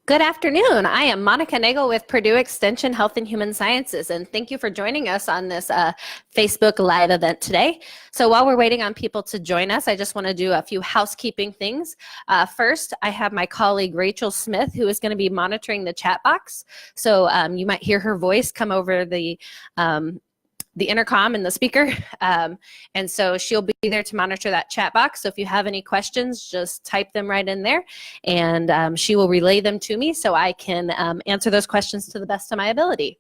Good afternoon. I am Monica Nagel with Purdue Extension Health and Human Sciences, and thank you for joining us on this Facebook Live event today. So while we're waiting on people to join us, I just want to do a few housekeeping things. First, I have my colleague Rachel Smith, who is going to be monitoring the chat box. So you might hear her voice come over the intercom and the speaker. And so she'll be there to monitor that chat box. So if you have any questions, just type them right in there and she will relay them to me so I can answer those questions to the best of my ability.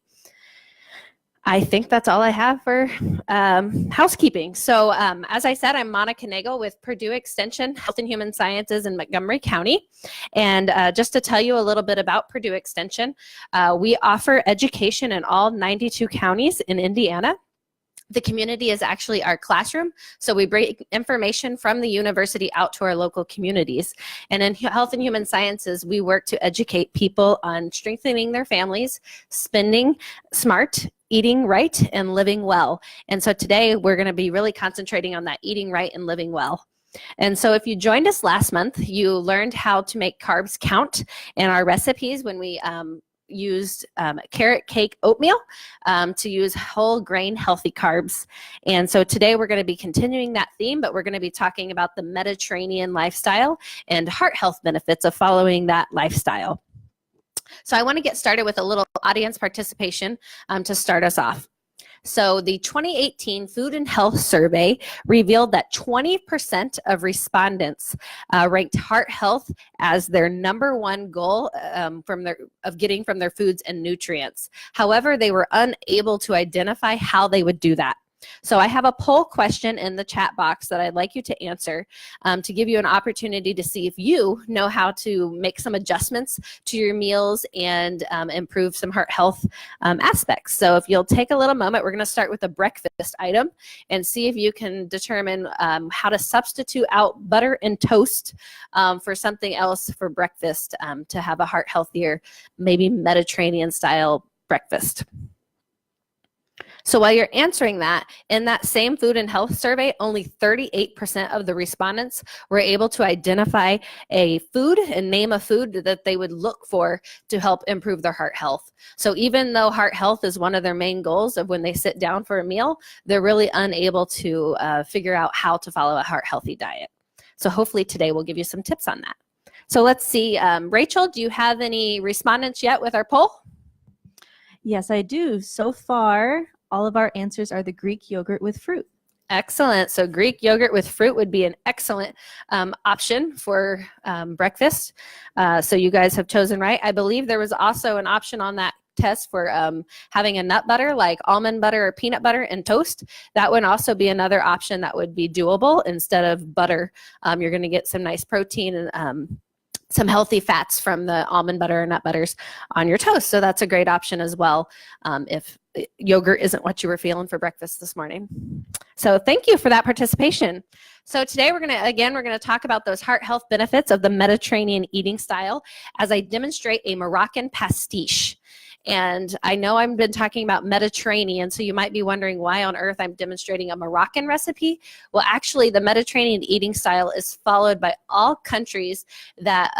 I think that's all I have for housekeeping. So as I said, I'm Monica Nagel with Purdue Extension Health and Human Sciences in Montgomery County. And just to tell you a little bit about Purdue Extension, we offer education in all 92 counties in Indiana. The community is actually our classroom, so we bring information from the university out to our local communities. And in health and human sciences, we work to educate people on strengthening their families, spending smart, eating right, and living well. And so today we're going to be really concentrating on that eating right and living well. And so if you joined us last month, you learned how to make carbs count in our recipes when we used carrot cake oatmeal to use whole grain healthy carbs. And so today we're going to be continuing that theme, but we're going to be talking about the Mediterranean lifestyle and heart health benefits of following that lifestyle. So I want to get started with a little audience participation to start us off. So the 2018 Food and Health Survey revealed that 20% of respondents ranked heart health as their #1 goal of getting from their foods and nutrients. However, they were unable to identify how they would do that. So I have a poll question in the chat box that I'd like you to answer to give you an opportunity to see if you know how to make some adjustments to your meals and improve some heart health aspects. So if you'll take a little moment, we're going to start with a breakfast item and see if you can determine how to substitute out butter and toast for something else for breakfast to have a heart healthier, maybe Mediterranean style breakfast. So while you're answering that, in that same food and health survey, only 38% of the respondents were able to identify a food and name a food that they would look for to help improve their heart health. So even though heart health is one of their main goals of when they sit down for a meal, they're really unable to figure out how to follow a heart healthy diet. So hopefully today we'll give you some tips on that. So let's see, Rachel, do you have any respondents yet with our poll? Yes, I do. So far, all of our answers are the Greek yogurt with fruit. Excellent. So Greek yogurt with fruit would be an excellent option for breakfast. So you guys have chosen right. I believe there was also an option on that test for having a nut butter like almond butter or peanut butter and toast. That would also be another option that would be doable instead of butter. You're going to get some nice protein and some healthy fats from the almond butter or nut butters on your toast. So that's a great option as well if yogurt isn't what you were feeling for breakfast this morning. So thank you for that participation. So today we're going to talk about those heart health benefits of the Mediterranean eating style as I demonstrate a Moroccan pastiche. And I know I've been talking about Mediterranean, so you might be wondering why on earth I'm demonstrating a Moroccan recipe. Well, actually, the Mediterranean eating style is followed by all countries that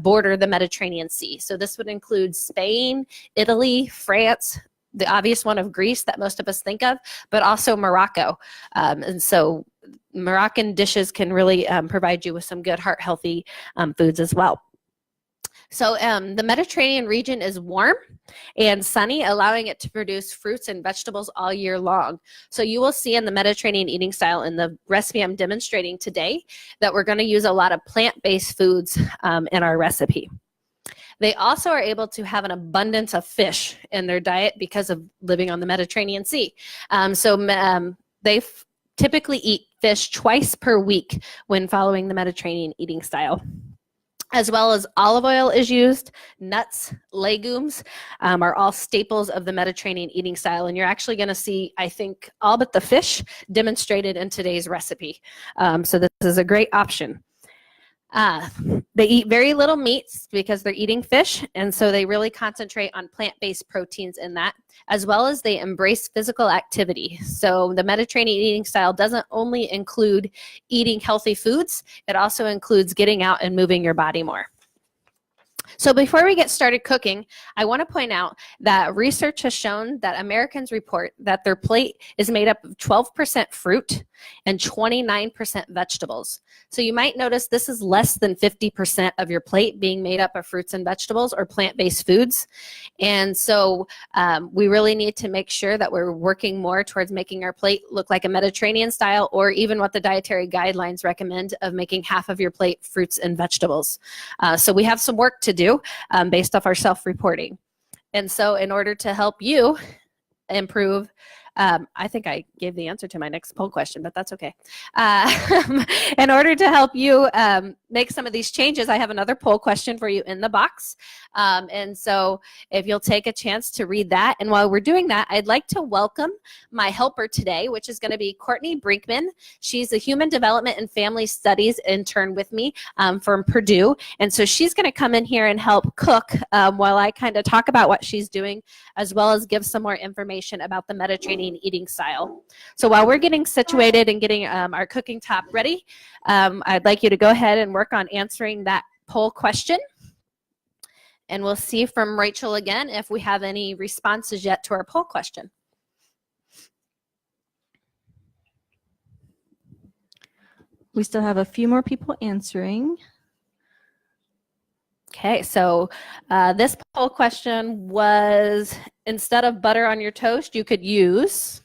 border the Mediterranean Sea. So this would include Spain, Italy, France, the obvious one of Greece that most of us think of, but also Morocco. And so Moroccan dishes can really provide you with some good heart-healthy foods as well. So the Mediterranean region is warm and sunny, allowing it to produce fruits and vegetables all year long. So you will see in the Mediterranean eating style in the recipe I'm demonstrating today that we're going to use a lot of plant-based foods in our recipe. They also are able to have an abundance of fish in their diet because of living on the Mediterranean Sea. They typically eat fish twice per week when following the Mediterranean eating style. As well as olive oil is used, nuts, legumes are all staples of the Mediterranean eating style. And you're actually going to see, I think, all but the fish demonstrated in today's recipe. So this is a great option. They eat very little meats because they're eating fish, and so they really concentrate on plant-based proteins in that, as well as they embrace physical activity. So the Mediterranean eating style doesn't only include eating healthy foods, it also includes getting out and moving your body more. So before we get started cooking, I want to point out that research has shown that Americans report that their plate is made up of 12% fruit and 29% vegetables. So you might notice this is less than 50% of your plate being made up of fruits and vegetables or plant-based foods. And so we really need to make sure that we're working more towards making our plate look like a Mediterranean style, or even what the dietary guidelines recommend of making half of your plate fruits and vegetables. So we have some work to do based off our self-reporting. And so in order to help you improve, I think I gave the answer to my next poll question, but that's okay. In order to help you make some of these changes, I have another poll question for you in the box. And so if you'll take a chance to read that. And while we're doing that, I'd like to welcome my helper today, which is going to be Courtney Brinkman. She's a Human Development and Family Studies intern with me from Purdue. And so she's going to come in here and help cook while I kind of talk about what she's doing, as well as give some more information about the Mediterranean eating style. So while we're getting situated and getting our cooking top ready, I'd like you to go ahead and work on answering that poll question. And we'll see from Rachel again if we have any responses yet to our poll question. We still have a few more people answering. Okay, so this poll question was, instead of butter on your toast, you could use?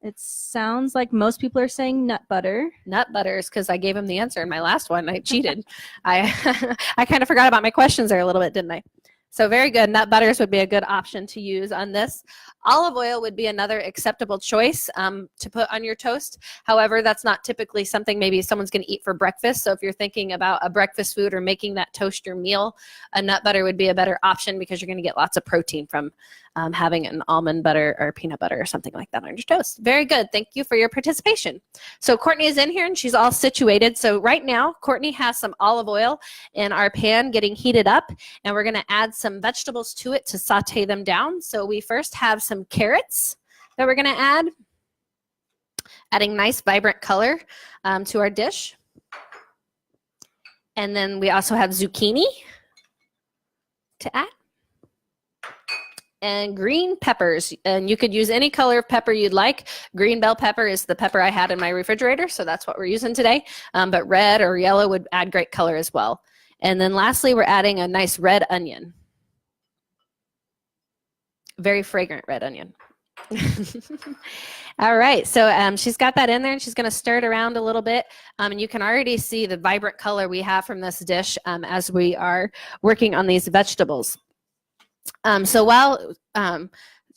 It sounds like most people are saying nut butter. Nut butters, because I gave him the answer in my last one. I cheated. I kind of forgot about my questions there a little bit, didn't I? So very good. Nut butters would be a good option to use on this. Olive oil would be another acceptable choice to put on your toast. However, that's not typically something maybe someone's going to eat for breakfast. So if you're thinking about a breakfast food or making that toast your meal, a nut butter would be a better option because you're going to get lots of protein from having an almond butter or peanut butter or something like that on your toast. Very good. Thank you for your participation. So Courtney is in here and she's all situated. So right now, Courtney has some olive oil in our pan getting heated up, and we're going to add some vegetables to it to saute them down. So we first have some carrots that we're going to add, adding nice vibrant color to our dish. And then we also have zucchini to add. And green peppers, and you could use any color of pepper you'd like. Green bell pepper is the pepper I had in my refrigerator, so that's what we're using today. But red or yellow would add great color as well. And then lastly, we're adding a nice red onion. Very fragrant red onion. All right, so she's got that in there, and she's going to stir it around a little bit. And you can already see the vibrant color we have from this dish as we are working on these vegetables. So while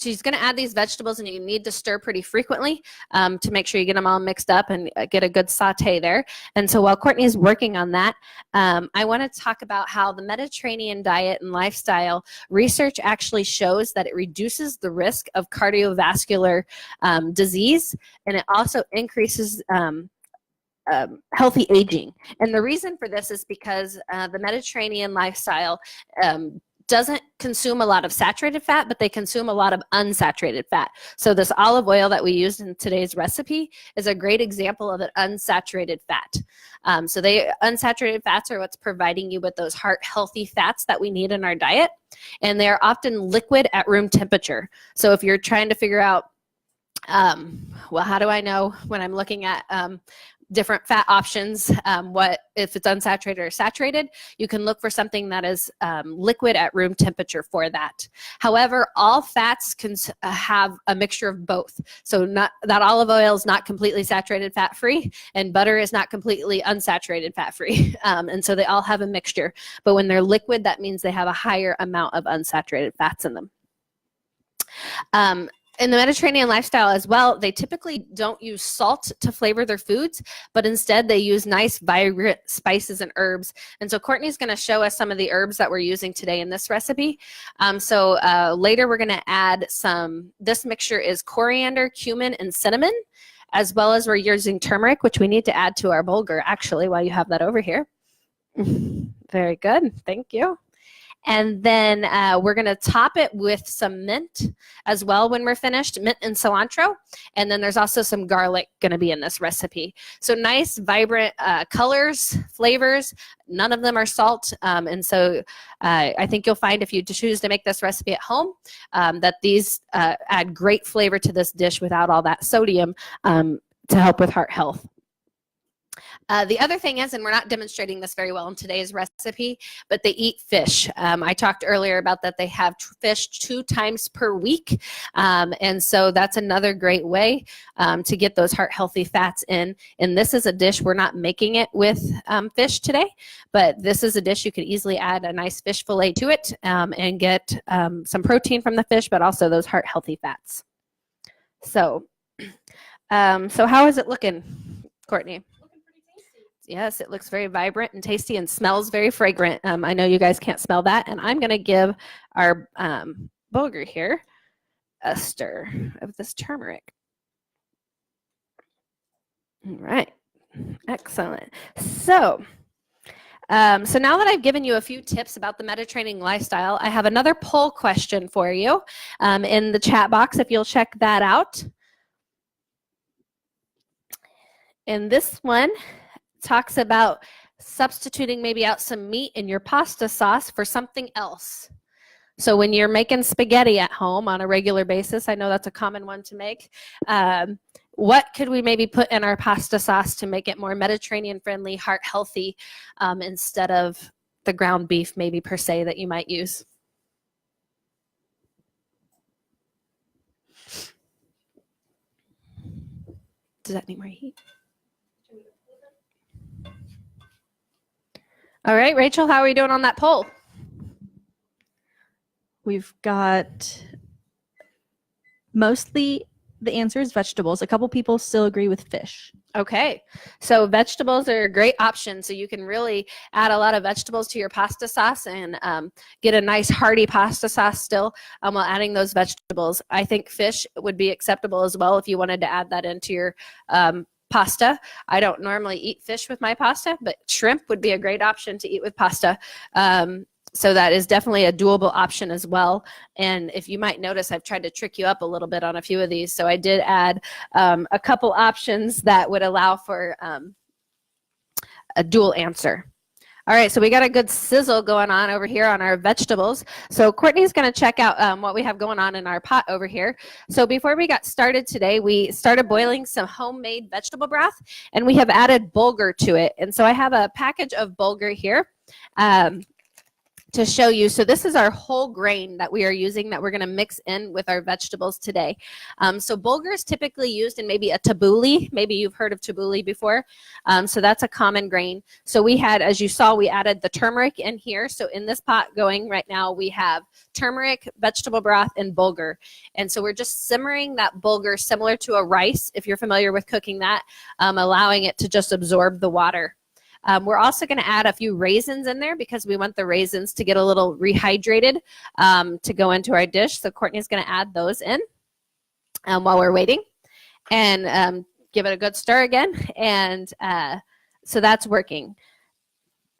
she's going to add these vegetables, and you need to stir pretty frequently to make sure you get them all mixed up and get a good saute there. And so while Courtney is working on that, I want to talk about how the Mediterranean diet and lifestyle research actually shows that it reduces the risk of cardiovascular disease, and it also increases healthy aging. And the reason for this is because the Mediterranean lifestyle doesn't consume a lot of saturated fat, but they consume a lot of unsaturated fat. So this olive oil that we used in today's recipe is a great example of an unsaturated fat. So unsaturated fats are what's providing you with those heart healthy fats that we need in our diet. And they're often liquid at room temperature. So if you're trying to figure out, well, how do I know when I'm looking at different fat options, what if it's unsaturated or saturated, you can look for something that is liquid at room temperature for that. However, all fats can have a mixture of both. So that olive oil is not completely saturated fat-free, and butter is not completely unsaturated fat-free. And so they all have a mixture. But when they're liquid, that means they have a higher amount of unsaturated fats in them. In the Mediterranean lifestyle as well, they typically don't use salt to flavor their foods, but instead they use nice, vibrant spices and herbs. And so Courtney's going to show us some of the herbs that we're using today in this recipe. Later we're going to add this mixture is coriander, cumin, and cinnamon, as well as we're using turmeric, which we need to add to our bulgur, actually, while you have that over here. Very good. Thank you. And then we're going to top it with some mint as well when we're finished, mint and cilantro. And then there's also some garlic going to be in this recipe. So nice, vibrant colors, flavors. None of them are salt. And so I think you'll find if you choose to make this recipe at home that these add great flavor to this dish without all that sodium to help with heart health. The other thing is, and we're not demonstrating this very well in today's recipe, but they eat fish. I talked earlier about that they have fish 2 times per week. And so that's another great way to get those heart healthy fats in. And this is a dish, we're not making it with fish today, but this is a dish you could easily add a nice fish fillet to it and get some protein from the fish, but also those heart healthy fats. So, so how is it looking, Courtney? Yes, it looks very vibrant and tasty and smells very fragrant. I know you guys can't smell that. And I'm going to give our bulgur here a stir of this turmeric. All right. Excellent. So now that I've given you a few tips about the Mediterranean lifestyle, I have another poll question for you in the chat box if you'll check that out. And this one talks about substituting maybe out some meat in your pasta sauce for something else. So when you're making spaghetti at home on a regular basis, I know that's a common one to make, what could we maybe put in our pasta sauce to make it more Mediterranean friendly, heart healthy, instead of the ground beef maybe per se that you might use? Does that need more heat? All right, Rachel, how are we doing on that poll? We've got mostly the answer is vegetables. A couple people still agree with fish. Okay, so vegetables are a great option. So you can really add a lot of vegetables to your pasta sauce and get a nice hearty pasta sauce still while adding those vegetables. I think fish would be acceptable as well if you wanted to add that into your pasta. I don't normally eat fish with my pasta, but shrimp would be a great option to eat with pasta. So that is definitely a doable option as well. And if you might notice, I've tried to trick you up a little bit on a few of these. So I did add a couple options that would allow for a dual answer. All right, so we got a good sizzle going on over here on our vegetables. So Courtney's going to check out what we have going on in our pot over here. So before we got started today, we started boiling some homemade vegetable broth, and we have added bulgur to it. And so I have a package of bulgur here to show you. So this is our whole grain that we are using that we're going to mix in with our vegetables today. So bulgur is typically used in maybe a tabbouleh. Maybe you've heard of tabbouleh before. So that's a common grain. So we had, as you saw, we added the turmeric in here. So in this pot going right now, we have turmeric, vegetable broth, and bulgur. And so we're just simmering that bulgur similar to a rice, if you're familiar with cooking that, allowing it to just absorb the water. We're also going to add a few raisins in there because we want the raisins to get a little rehydrated to go into our dish. So Courtney's going to add those in while we're waiting and give it a good stir again. And so that's working.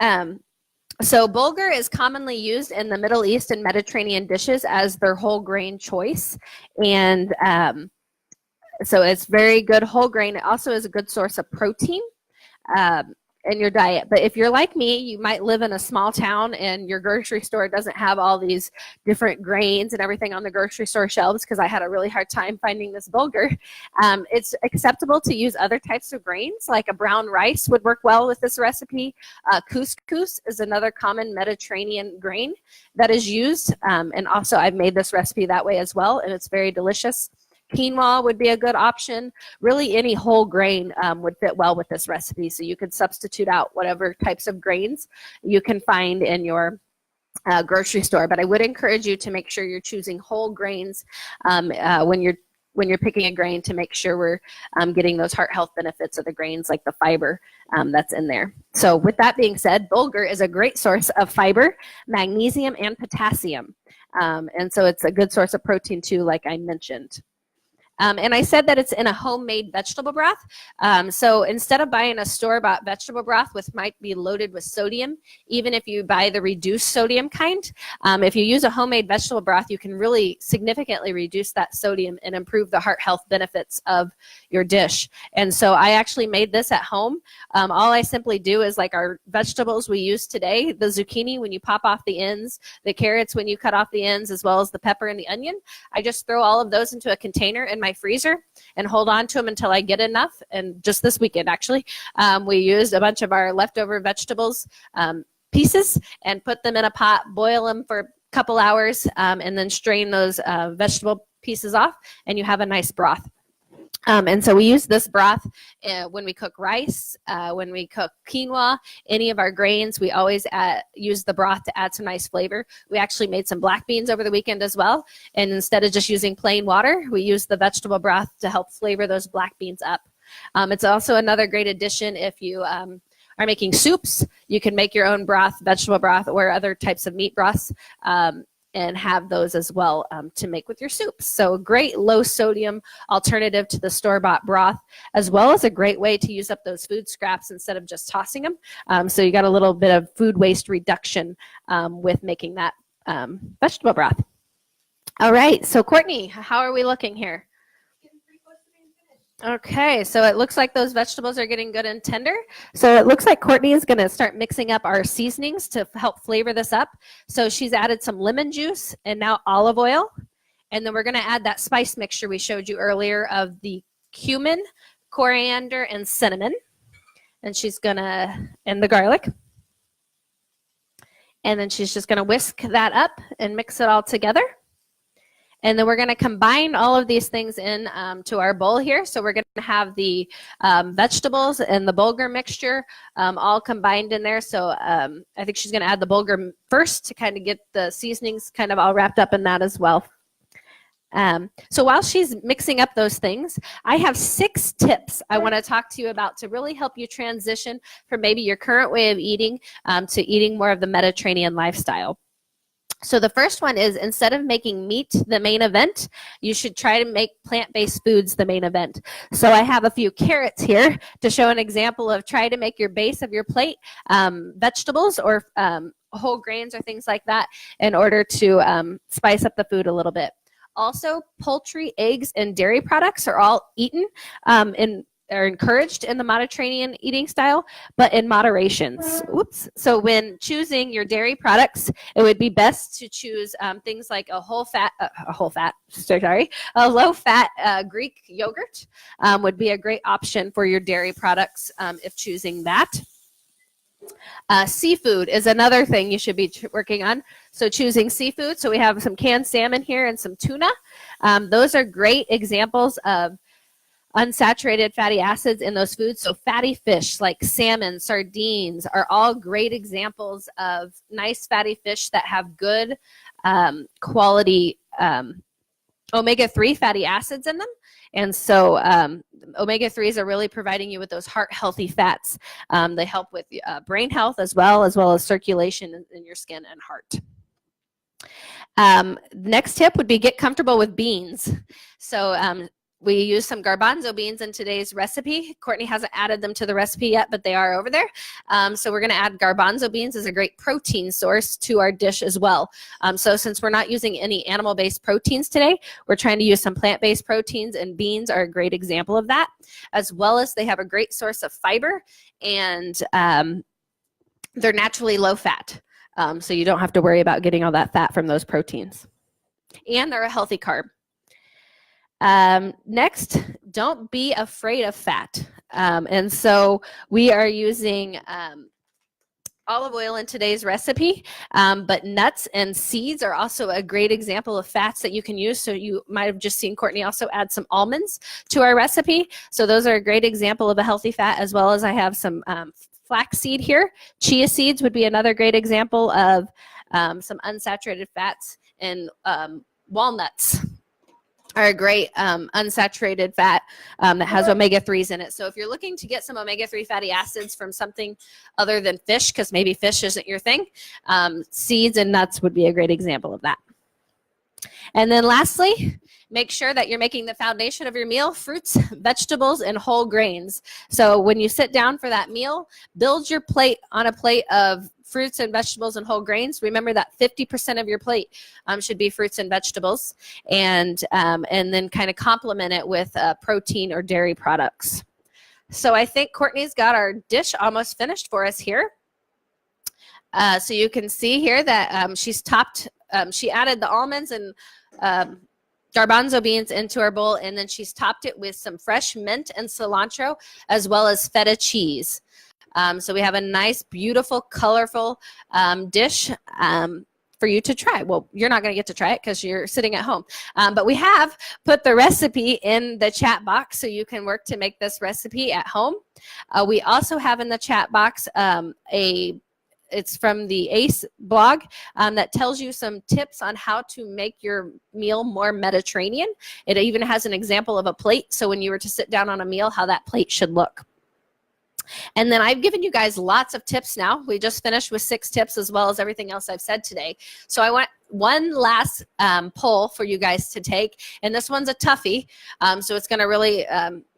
So bulgur is commonly used in the Middle East and Mediterranean dishes as their whole grain choice. And so it's very good whole grain. It also is a good source of protein in your diet. But if you're like me, you might live in a small town and your grocery store doesn't have all these different grains and everything on the grocery store shelves, because I had a really hard time finding this bulgur. It's acceptable to use other types of grains, like a brown rice would work well with this recipe. Couscous is another common Mediterranean grain that is used. And also I've made this recipe that way as well, and it's very delicious. Quinoa would be a good option. Really any whole grain would fit well with this recipe. So you could substitute out whatever types of grains you can find in your grocery store. But I would encourage you to make sure you're choosing whole grains when you're picking a grain, to make sure we're getting those heart health benefits of the grains, like the fiber that's in there. So with that being said, bulgur is a great source of fiber, magnesium, and potassium. And so it's a good source of protein too, like I mentioned. And I said that it's in a homemade vegetable broth. So instead of buying a store-bought vegetable broth, which might be loaded with sodium, even if you buy the reduced sodium kind, if you use a homemade vegetable broth, you can really significantly reduce that sodium and improve the heart health benefits of your dish. And so I actually made this at home. All I simply do is, like our vegetables we use today, the zucchini when you pop off the ends, the carrots when you cut off the ends, as well as the pepper and the onion, I just throw all of those into a container in my freezer and hold on to them until I get enough. And just this weekend, actually, we used a bunch of our leftover vegetables pieces and put them in a pot, boil them for a couple hours, and then strain those vegetable pieces off, and you have a nice broth. And so we use this broth when we cook rice, when we cook quinoa, any of our grains. We always use the broth to add some nice flavor. We actually made some black beans over the weekend as well. And instead of just using plain water, we use the vegetable broth to help flavor those black beans up. It's also another great addition if you are making soups. You can make your own broth, vegetable broth, or other types of meat broths. And have those as well to make with your soups. So a great low sodium alternative to the store-bought broth, as well as a great way to use up those food scraps instead of just tossing them. So you got a little bit of food waste reduction with making that vegetable broth. All right, so Courtney, how are we looking here? Okay, so it looks like those vegetables are getting good and tender. So it looks like Courtney is going to start mixing up our seasonings to help flavor this up. So she's added some lemon juice and now olive oil. And then we're going to add that spice mixture we showed you earlier of the cumin, coriander, and cinnamon. And she's going to, and the garlic. And then she's just going to whisk that up and mix it all together. And then we're going to combine all of these things in to our bowl here. So we're going to have the vegetables and the bulgur mixture all combined in there. So I think she's going to add the bulgur first to kind of get the seasonings kind of all wrapped up in that as well. So while she's mixing up those things, I have 6 tips I want to talk to you about to really help you transition from maybe your current way of eating to eating more of the Mediterranean lifestyle. So the first one is, instead of making meat the main event, you should try to make plant-based foods the main event. So I have a few carrots here to show an example of try to make your base of your plate vegetables or whole grains or things like that in order to spice up the food a little bit. Also, poultry, eggs, and dairy products are all eaten are encouraged in the Mediterranean eating style, but in moderation. Oops. So when choosing your dairy products, it would be best to choose things like a low fat Greek yogurt would be a great option for your dairy products if choosing that. Seafood is another thing you should be working on. So choosing seafood. So we have some canned salmon here and some tuna. Those are great examples of unsaturated fatty acids in those foods. So fatty fish like salmon, sardines are all great examples of nice fatty fish that have good quality omega-3 fatty acids in them. And so omega-3s are really providing you with those heart-healthy fats. They help with brain health as well as circulation in your skin and heart. Next tip would be get comfortable with beans. So we use some garbanzo beans in today's recipe. Courtney hasn't added them to the recipe yet, but they are over there. So we're going to add garbanzo beans as a great protein source to our dish as well. So since we're not using any animal-based proteins today, we're trying to use some plant-based proteins, and beans are a great example of that, as well as they have a great source of fiber, and they're naturally low fat. So you don't have to worry about getting all that fat from those proteins. And they're a healthy carb. Next, don't be afraid of fat. And so we are using olive oil in today's recipe, but nuts and seeds are also a great example of fats that you can use. So you might have just seen Courtney also add some almonds to our recipe. So those are a great example of a healthy fat, as well as I have some flaxseed here. Chia seeds would be another great example of some unsaturated fats, and walnuts are a great unsaturated fat that has omega-3s in it. So if you're looking to get some omega-3 fatty acids from something other than fish, because maybe fish isn't your thing, seeds and nuts would be a great example of that. And then lastly, make sure that you're making the foundation of your meal fruits, vegetables, and whole grains. So when you sit down for that meal, build your plate on a plate of fruits and vegetables and whole grains. Remember that 50% of your plate should be fruits and vegetables, and then kind of complement it with protein or dairy products. So I think Courtney's got our dish almost finished for us here. So you can see here that she added the almonds and garbanzo beans into our bowl, and then she's topped it with some fresh mint and cilantro, as well as feta cheese. So we have a nice, beautiful, colorful dish for you to try. Well, you're not going to get to try it because you're sitting at home. But we have put the recipe in the chat box so you can work to make this recipe at home. We also have in the chat box it's from the ACE blog that tells you some tips on how to make your meal more Mediterranean. It even has an example of a plate, so when you were to sit down on a meal, how that plate should look. And then I've given you guys lots of tips now. We just finished with 6 tips as well as everything else I've said today. So I want one last poll for you guys to take. And this one's a toughie. So it's going to really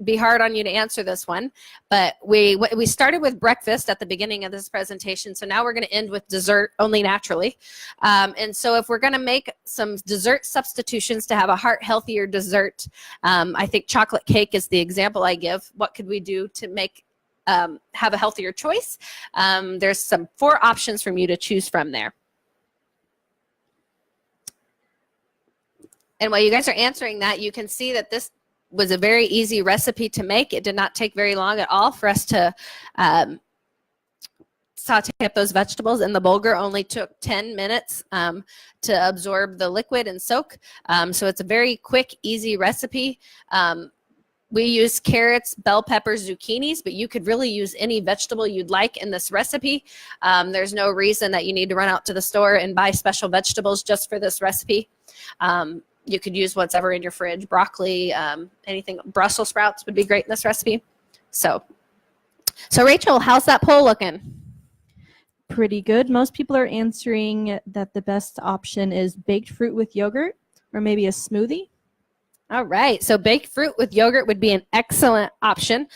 be hard on you to answer this one. But we started with breakfast at the beginning of this presentation. So now we're going to end with dessert only naturally. And so if we're going to make some dessert substitutions to have a heart healthier dessert, I think chocolate cake is the example I give. What could we do to make have a healthier choice? There's some 4 options for you to choose from there. And while you guys are answering that, you can see that this was a very easy recipe to make. It did not take very long at all for us to saute up those vegetables, and the bulgur only took 10 minutes to absorb the liquid and soak. So it's a very quick, easy recipe. We use carrots, bell peppers, zucchinis, but you could really use any vegetable you'd like in this recipe. There's no reason that you need to run out to the store and buy special vegetables just for this recipe. You could use whatever in your fridge, broccoli, anything. Brussels sprouts would be great in this recipe. So Rachel, how's that poll looking? Pretty good. Most people are answering that the best option is baked fruit with yogurt or maybe a smoothie. All right, so baked fruit with yogurt would be an excellent option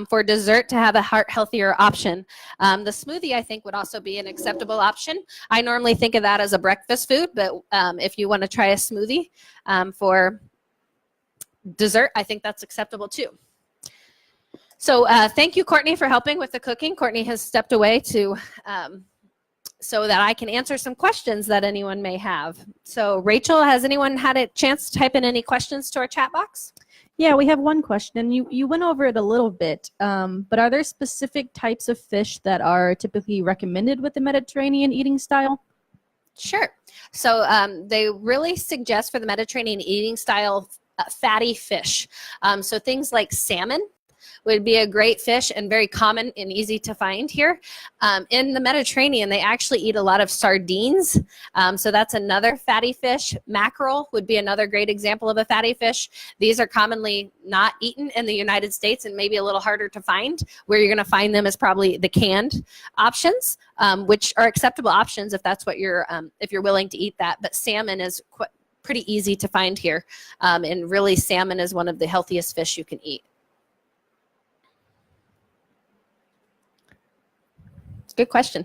for dessert to have a heart healthier option. The smoothie, I think, would also be an acceptable option. I normally think of that as a breakfast food, but if you want to try a smoothie for dessert, I think that's acceptable too. So thank you, Courtney, for helping with the cooking. Courtney has stepped away to so that I can answer some questions that anyone may have. So Rachel, has anyone had a chance to type in any questions to our chat box? Yeah, we have one question. You went over it a little bit, but are there specific types of fish that are typically recommended with the Mediterranean eating style? Sure. So they really suggest for the Mediterranean eating style fatty fish. So things like salmon would be a great fish and very common and easy to find here. In the Mediterranean, they actually eat a lot of sardines. So that's another fatty fish. Mackerel would be another great example of a fatty fish. These are commonly not eaten in the United States and maybe a little harder to find. Where you're going to find them is probably the canned options, which are acceptable options if that's what if you're willing to eat that. But salmon is pretty easy to find here. And really, salmon is one of the healthiest fish you can eat. Good question.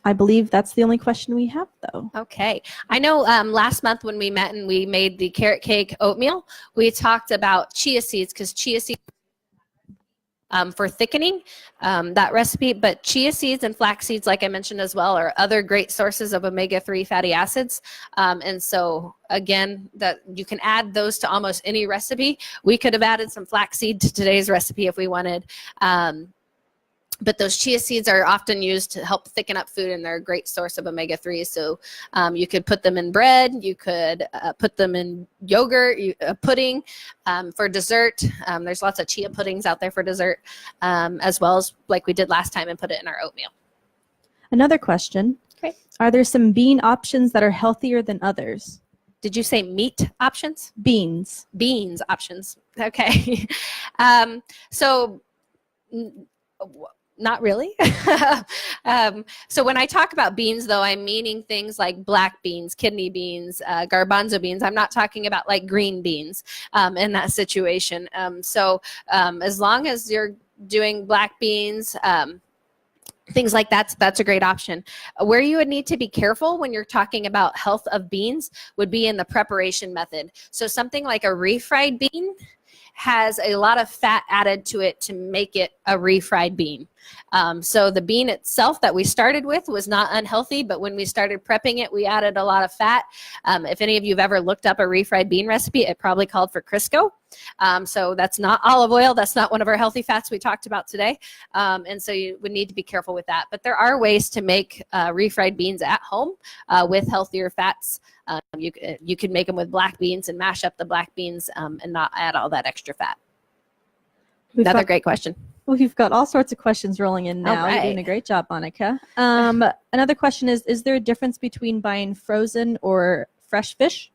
I believe that's the only question we have, though. Okay. I know last month when we met and we made the carrot cake oatmeal, we talked about chia seeds because chia seeds for thickening that recipe. But chia seeds and flax seeds, like I mentioned as well, are other great sources of omega-3 fatty acids. And so, again, that you can add those to almost any recipe. We could have added some flaxseed to today's recipe if we wanted. But those chia seeds are often used to help thicken up food, and they're a great source of omega-3. So you could put them in bread. You could put them in yogurt, pudding for dessert. There's lots of chia puddings out there for dessert, as well as like we did last time and put it in our oatmeal. Another question. Okay. Are there some bean options that are healthier than others? Did you say meat options? Beans. Beans options. Okay. So Not really. So when I talk about beans, though, I'm meaning things like black beans, kidney beans, garbanzo beans. I'm not talking about like green beans in that situation. As long as you're doing black beans, things like that's a great option. Where you would need to be careful when you're talking about health of beans would be in the preparation method. So something like a refried bean has a lot of fat added to it to make it a refried bean. So the bean itself that we started with was not unhealthy, but when we started prepping it, we added a lot of fat. If any of you have ever looked up a refried bean recipe, it probably called for Crisco. So that's not olive oil. That's not one of our healthy fats we talked about today. And so you would need to be careful with that. But there are ways to make refried beans at home with healthier fats. You can make them with black beans and mash up the black beans and not add all that extra fat. Another great question. We've got all sorts of questions rolling in now. You're doing a great job, Monica. Another question is there a difference between buying frozen or fresh fish?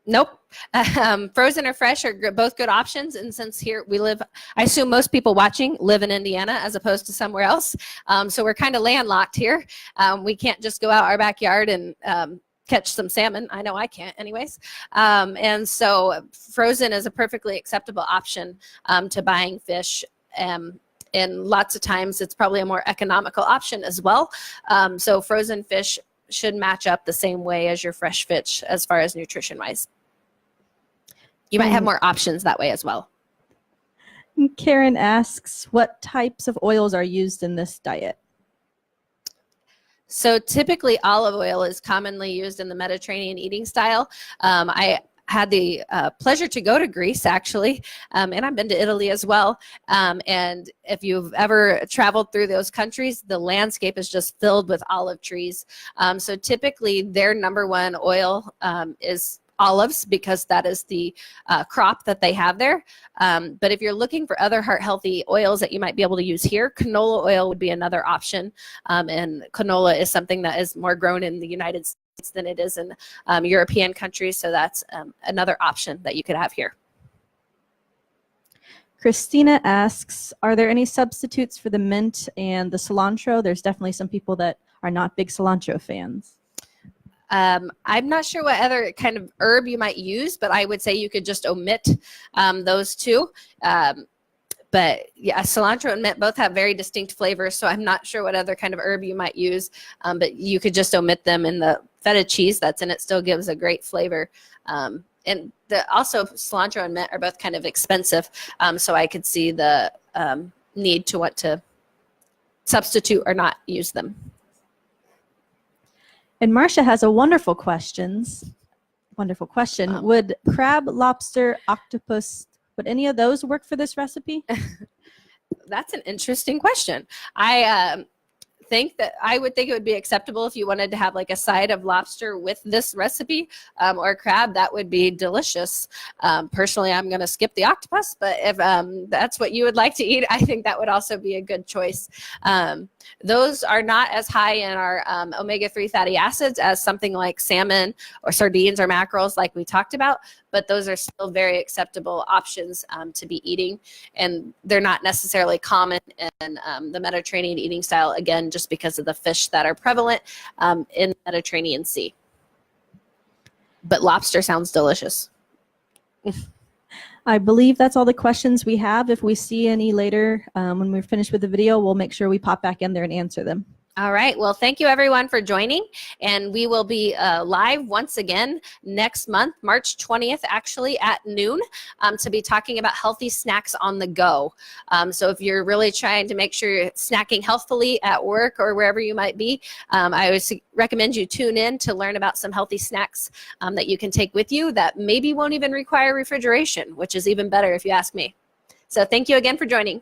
Nope. Frozen or fresh are both good options. And since here we live, I assume most people watching live in Indiana as opposed to somewhere else. So we're kind of landlocked here. We can't just go out our backyard and catch some salmon. I know I can't anyways. And so frozen is a perfectly acceptable option to buying fish. And lots of times it's probably a more economical option as well. So frozen fish should match up the same way as your fresh fish as far as nutrition wise. You might have more options that way as well. Karen asks, what types of oils are used in this diet? So typically olive oil is commonly used in the Mediterranean eating style. I had the pleasure to go to Greece actually, and I've been to Italy as well. And if you've ever traveled through those countries, the landscape is just filled with olive trees. So typically their number one oil is olives because that is the crop that they have there. But if you're looking for other heart healthy oils that you might be able to use here, canola oil would be another option. And canola is something that is more grown in the United States than it is in European countries. So that's another option that you could have here. Christina asks, are there any substitutes for the mint and the cilantro? There's definitely some people that are not big cilantro fans. I'm not sure what other kind of herb you might use, but I would say you could just omit those two. But yeah, cilantro and mint both have very distinct flavors, so I'm not sure what other kind of herb you might use, but you could just omit them, and the feta cheese that's in it still gives a great flavor. And also cilantro and mint are both kind of expensive, so I could see the need to want to substitute or not use them. And Marcia has a wonderful question. Would crab, lobster, octopus, would any of those work for this recipe? That's an interesting question. I would think it would be acceptable if you wanted to have like a side of lobster with this recipe or crab. That would be delicious. Personally, I'm going to skip the octopus, but if that's what you would like to eat, I think that would also be a good choice. Those are not as high in our omega-3 fatty acids as something like salmon or sardines or mackerels like we talked about, but those are still very acceptable options to be eating. And they're not necessarily common in the Mediterranean eating style, again, just because of the fish that are prevalent in the Mediterranean Sea. But lobster sounds delicious. I believe that's all the questions we have. If we see any later when we're finished with the video, we'll make sure we pop back in there and answer them. All right. Well, thank you everyone for joining. And we will be live once again next month, March 20th, actually at noon, to be talking about healthy snacks on the go. So if you're really trying to make sure you're snacking healthfully at work or wherever you might be, I would recommend you tune in to learn about some healthy snacks that you can take with you that maybe won't even require refrigeration, which is even better if you ask me. So thank you again for joining.